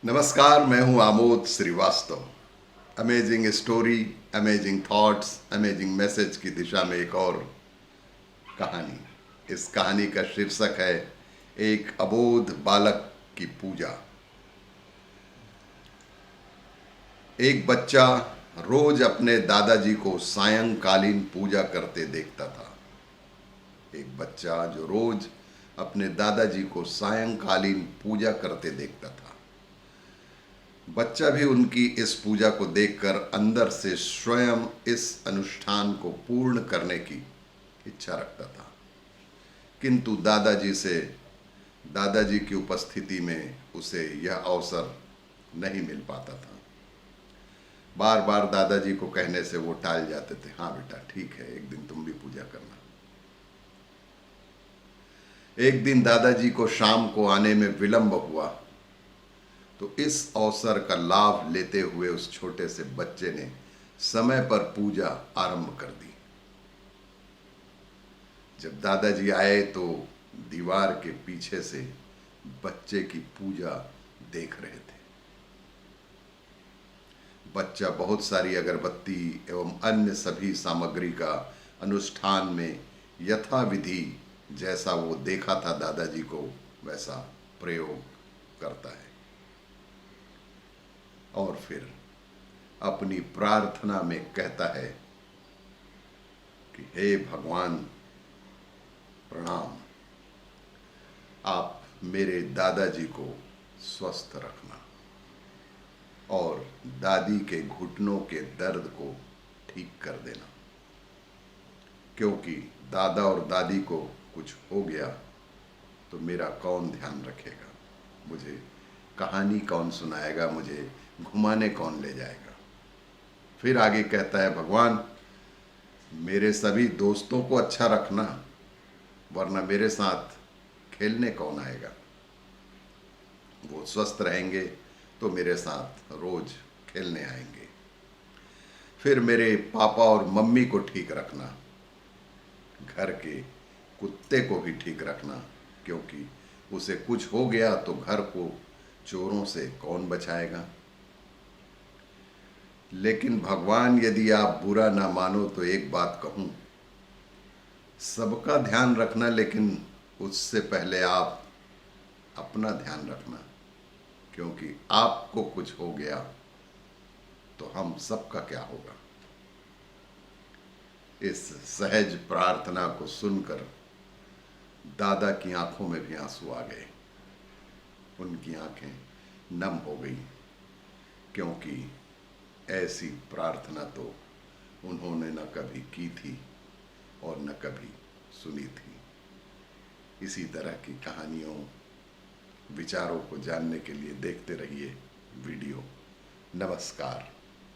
नमस्कार, मैं हूं Amod Shrivastava. Amazing story, amazing thoughts, amazing message की दिशा में एक और कहानी। इस कहानी का शीर्षक है एक अबोध बालक की पूजा। एक बच्चा रोज अपने दादाजी को सायंकालीन पूजा करते देखता था। एक बच्चा जो रोज अपने दादाजी को सायंकालीन पूजा करते देखता था। बच्चा भी उनकी इस पूजा को देखकर अंदर से स्वयं इस अनुष्ठान को पूर्ण करने की इच्छा रखता था, किंतु दादाजी की उपस्थिति में उसे यह अवसर नहीं मिल पाता था। बार बार दादाजी को कहने से वो टाल जाते थे। हाँ बेटा, ठीक है, एक दिन तुम भी पूजा करना। एक दिन दादाजी को शाम को आने में विलंब हुआ, तो इस अवसर का लाभ लेते हुए उस छोटे से बच्चे ने समय पर पूजा आरंभ कर दी। जब दादाजी आए तो दीवार के पीछे से बच्चे की पूजा देख रहे थे। बच्चा बहुत सारी अगरबत्ती एवं अन्य सभी सामग्री का अनुष्ठान में यथाविधि जैसा वो देखा था दादाजी को वैसा प्रयोग करता है और फिर अपनी प्रार्थना में कहता है कि हे भगवान, प्रणाम, आप मेरे दादाजी को स्वस्थ रखना और दादी के घुटनों के दर्द को ठीक कर देना, क्योंकि दादा और दादी को कुछ हो गया तो मेरा कौन ध्यान रखेगा, मुझे कहानी कौन सुनाएगा, मुझे घुमाने कौन ले जाएगा। फिर आगे कहता है, भगवान मेरे सभी दोस्तों को अच्छा रखना, वरना मेरे साथ खेलने कौन आएगा। वो स्वस्थ रहेंगे तो मेरे साथ रोज खेलने आएंगे। फिर मेरे पापा और मम्मी को ठीक रखना, घर के कुत्ते को भी ठीक रखना, क्योंकि उसे कुछ हो गया तो घर को चोरों से कौन बचाएगा। लेकिन भगवान, यदि आप बुरा ना मानो तो एक बात कहूं, सबका ध्यान रखना, लेकिन उससे पहले आप अपना ध्यान रखना, क्योंकि आपको कुछ हो गया तो हम सबका क्या होगा। इस सहज प्रार्थना को सुनकर दादा की आंखों में भी आंसू आ गए। उनकी आंखें नम हो गई, क्योंकि ऐसी प्रार्थना तो उन्होंने न कभी की थी और न कभी सुनी थी। इसी तरह की कहानियों, विचारों को जानने के लिए देखते रहिए वीडियो। नमस्कार।